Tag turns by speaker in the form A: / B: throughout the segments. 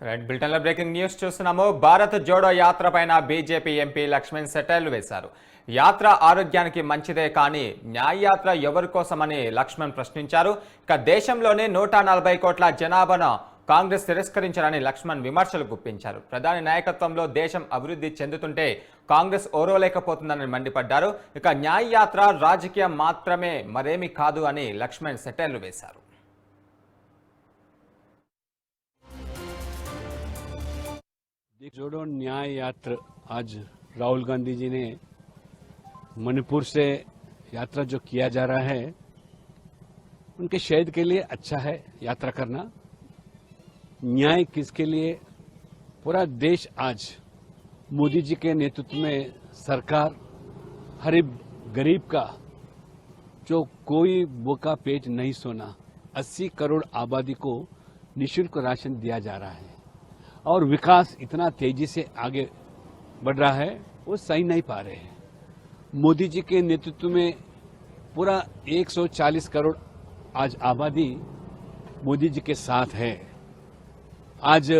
A: Current బులెటిన్లో breaking news చూస్తున్నాము. భారత్ జోడో యాత్ర పైన బీజేపీ ఎంపీ లక్ష్మణ్ సెటైర్లు వేశారు. యాత్ర ఆరోగ్యానికి మంచిదే కానీ న్యాయ యాత్ర ఎవరి కోసమని లక్ష్మణ్ ప్రశ్నించారు. ఇక దేశంలోనే 140 కోట్ల జనాభాను కాంగ్రెస్ తిరస్కరించారని లక్ష్మణ్ విమర్శలు గుప్పించారు. ప్రధాని నాయకత్వంలో దేశం అభివృద్ధి చెందుతుంటే కాంగ్రెస్ ఓర్వలేకపోతుందని మండిపడ్డారు. ఇక న్యాయ యాత్ర రాజకీయం మాత్రమే మరేమీ కాదు అని లక్ష్మణ్ సెటైర్లు వేశారు.
B: जोड़ो न्याय यात्रा आज राहुल गांधी जी ने मणिपुर से यात्रा जो किया जा रहा है उनके शहीद के लिए अच्छा है यात्रा करना। न्याय किसके लिए? पूरा देश आज मोदी जी के नेतृत्व में सरकार हर गरीब का जो कोई भूखा पेट नहीं सोना 80 करोड़ आबादी को निःशुल्क राशन दिया जा रहा है और विकास इतना तेजी से आगे बढ़ रहा है वो सही नहीं पा रहे हैं। मोदी जी के नेतृत्व में पूरा 140 करोड़ आज आबादी मोदी जी के साथ है। आज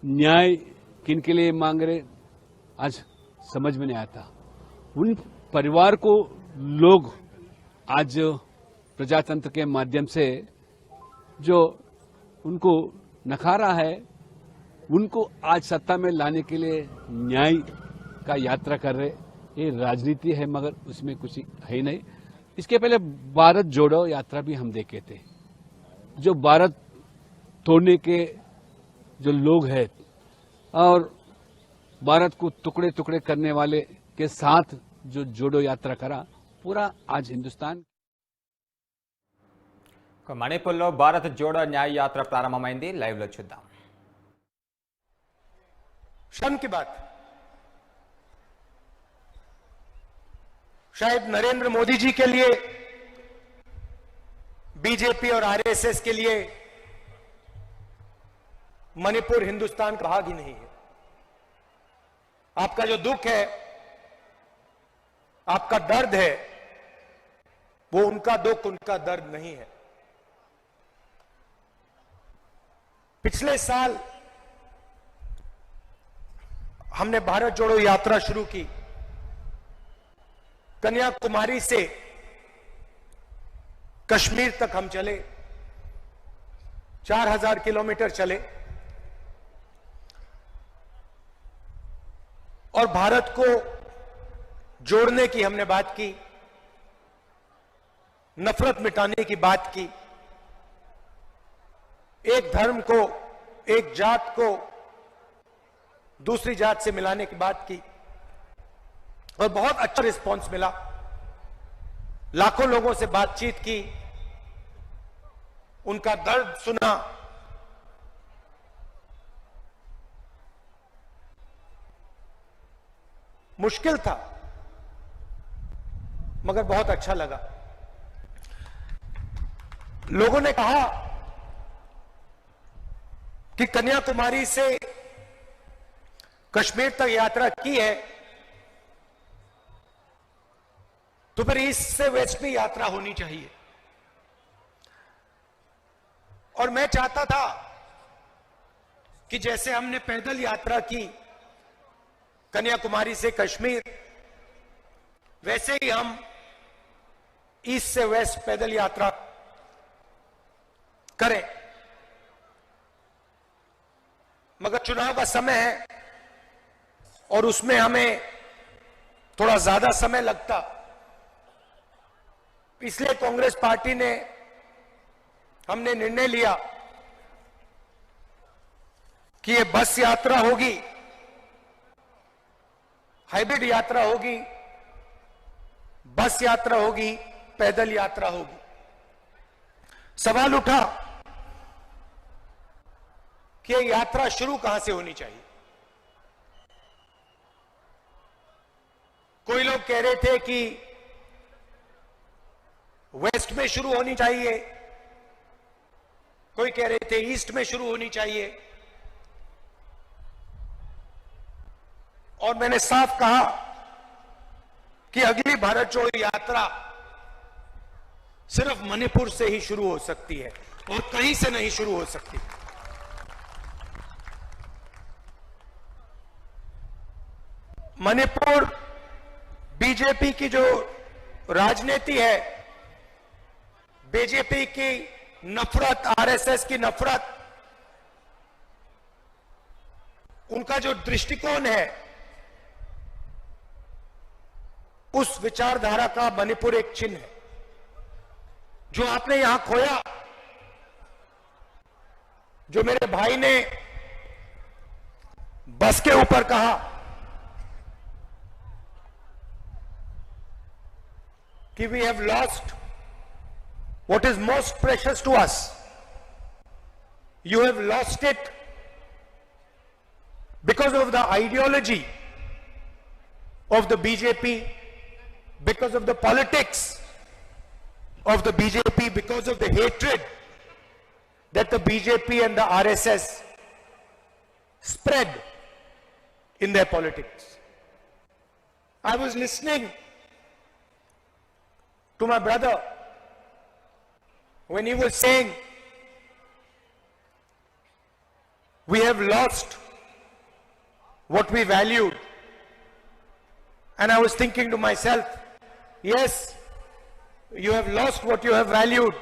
B: न्याय किन के लिए मांग रहे आज समझ में नहीं आता। उन परिवार को लोग आज प्रजातंत्र के माध्यम से जो उनको नकारा है उनको आज सत्ता में लाने के लिए न्याय का यात्रा कर रहे। ये राजनीति है मगर उसमें कुछ है नहीं। इसके पहले भारत जोड़ो यात्रा भी हम देखे थे। जो भारत तोड़ने के जो लोग हैं और भारत को टुकड़े टुकड़े करने वाले के साथ जो जोड़ो यात्रा करा पूरा आज हिंदुस्तान।
A: మణిపూర్లో భారత్ జోడో న్యాయ యాత్ర ప్రారంభమైంది. లైవ్ లో చూద్దాం.
C: शर्म की बात, शायद नरेंद्र मोदी जी के लिए, बीजेपी और आरएसएस के लिए मणिपुर हिंदुस्तान का भाग ही नहीं है। आपका जो दुख है, आपका दर्द है, वो उनका दुख उनका दर्द नहीं है। पिछले साल हमने भारत जोड़ो यात्रा शुरू की। कन्याकुमारी से कश्मीर तक हम चले, 4000 किलोमीटर चले और भारत को जोड़ने की हमने बात की, नफरत मिटाने की बात की, एक धर्म को, एक जात को दूसरी जात से मिलाने की बात की और बहुत अच्छा रिस्पांस मिला। लाखों लोगों से बातचीत की, उनका दर्द सुना। मुश्किल था मगर बहुत अच्छा लगा। लोगों ने कहा कि कन्याकुमारी से कश्मीर तक यात्रा की है तो फिर ईस्ट से वेस्ट में यात्रा होनी चाहिए। और मैं चाहता था कि जैसे हमने पैदल यात्रा की कन्याकुमारी से कश्मीर, वैसे ही हम ईस्ट से वेस्ट पैदल यात्रा करें। मगर चुनाव का समय है और उसमें हमें थोड़ा ज्यादा समय लगता, इसलिए कांग्रेस पार्टी ने, हमने निर्णय लिया कि ये बस यात्रा होगी, हाइब्रिड यात्रा होगी, बस यात्रा होगी, पैदल यात्रा होगी। सवाल उठा कि ये यात्रा शुरू कहां से होनी चाहिए। कोई लोग कह रहे थे कि वेस्ट में शुरू होनी चाहिए, कोई कह रहे थे ईस्ट में शुरू होनी चाहिए। और मैंने साफ कहा कि अगली भारत जोड़ो यात्रा सिर्फ मणिपुर से ही शुरू हो सकती है और कहीं से नहीं शुरू हो सकती। मणिपुर बीजेपी की जो राजनीति है, बीजेपी की नफरत, आरएसएस की नफरत, उनका जो दृष्टिकोण है, उस विचारधारा का मणिपुर एक चिन्ह है। जो आपने यहां खोया, जो मेरे भाई ने बस के ऊपर कहा कि we have lost what is most precious to us. You have lost it because of the ideology of the BJP, because of the politics of the BJP, because of the hatred that the BJP and the RSS spread in their politics. I was listening to my brother when he was saying we have lost what we valued, and I was thinking to myself, yes, you have lost what you have valued,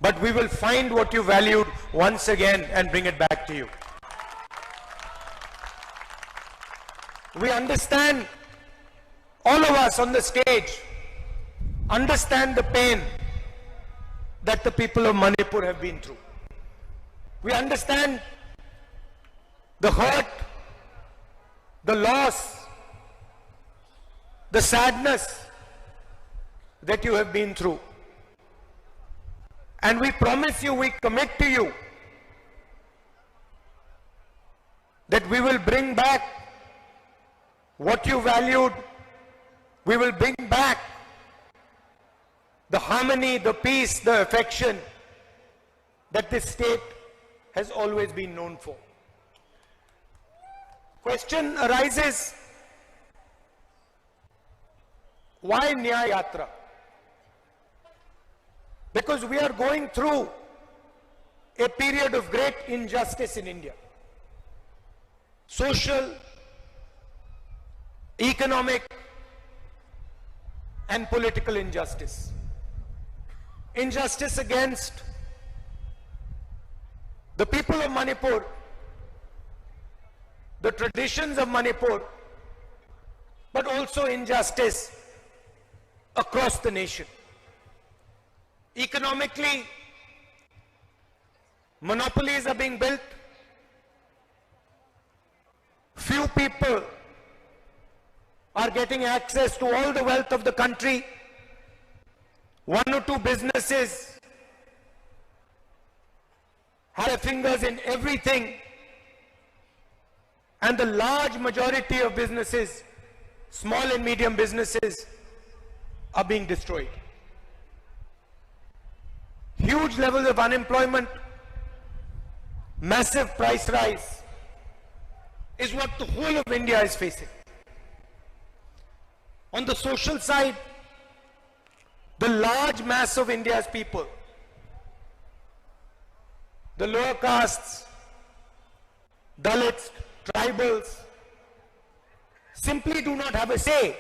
C: but we will find what you valued once again and bring it back to you. We understand, all of us on the stage understand the pain that the people of Manipur have been through. We understand the hurt, the loss, the sadness that you have been through. And we promise you, we commit to you that we will bring back what you valued. We will bring back the harmony, the peace, the affection that this state has always been known for. Question arises, why Nyaya Yatra? Because we are going through a period of great injustice in India. Social, economic, and political injustice. Injustice against the people of Manipur, the traditions of Manipur, but also injustice across the nation. Economically, monopolies are being built. Few people are getting access to all the wealth of the country. One or two businesses have their fingers in everything, and the large majority of businesses, small and medium businesses, are being destroyed. Huge levels of unemployment, massive price rise is what the whole of India is facing. On the social side, the large mass of India's people, the lower castes, Dalits, tribals, simply do not have a say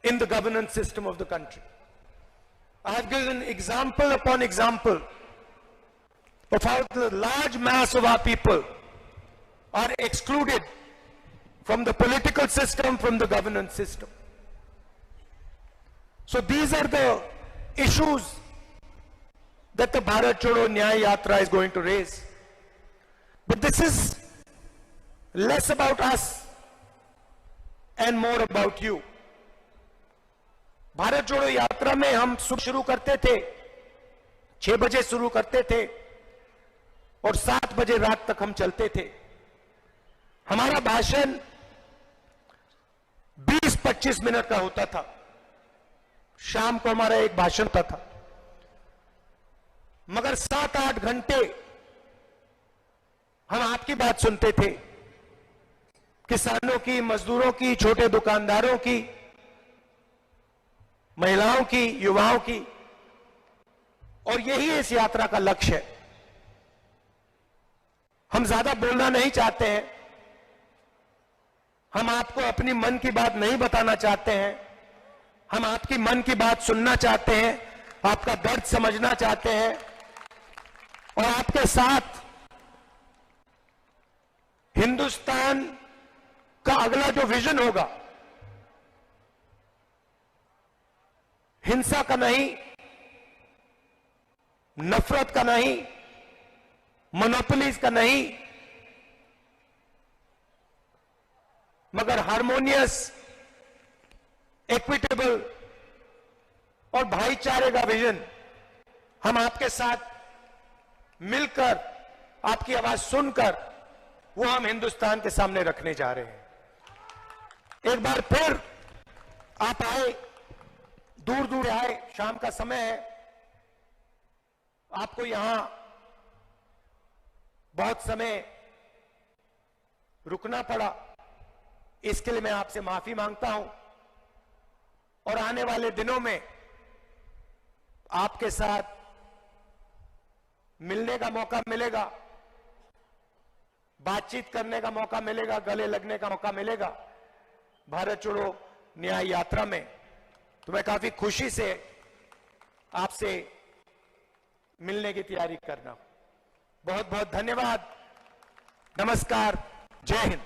C: in the governance system of the country. I have given example upon example of how the large mass of our people are excluded from the political system, from the governance system. So these are the issues that the Bharat Chodo Nyaya Yatra is going to raise. But this is less about us and more about you. Bharat जोड़ो यात्रा में हम शुरू करते थे, 6 बजे शुरू करते थे और 7 बजे रात तक हम चलते थे। हमारा भाषण 20-25 मिनट का होता था। शाम को हमारा एक भाषण होता था, मगर 7-8 घंटे हम आपकी बात सुनते थे, किसानों की, मजदूरों की, छोटे दुकानदारों की, महिलाओं की, युवाओं की। और यही इस यात्रा का लक्ष्य है। हम ज्यादा बोलना नहीं चाहते हैं, हम आपको अपनी मन की बात नहीं बताना चाहते हैं, हम आपकी मन की बात सुनना चाहते हैं, आपका दर्द समझना चाहते हैं और आपके साथ हिंदुस्तान का अगला जो विजन होगा, हिंसा का नहीं, नफरत का नहीं, मोनोपोलीज का नहीं, मगर हार्मोनियस, इक्विटेबल और भाईचारे का विजन हम आपके साथ मिलकर, आपकी आवाज सुनकर वो हम हिंदुस्तान के सामने रखने जा रहे हैं। एक बार फिर आप आए, दूर दूर आए, शाम का समय है, आपको यहां बहुत समय रुकना पड़ा, इसके लिए मैं आपसे माफी मांगता हूं और आने वाले दिनों में आपके साथ मिलने का मौका मिलेगा, बातचीत करने का मौका मिलेगा, गले लगने का मौका मिलेगा भारत छोड़ो न्याय यात्रा में। तो मैं काफी खुशी से आपसे मिलने की तैयारी कर रहा हूं। बहुत बहुत धन्यवाद, नमस्कार, जय हिंद।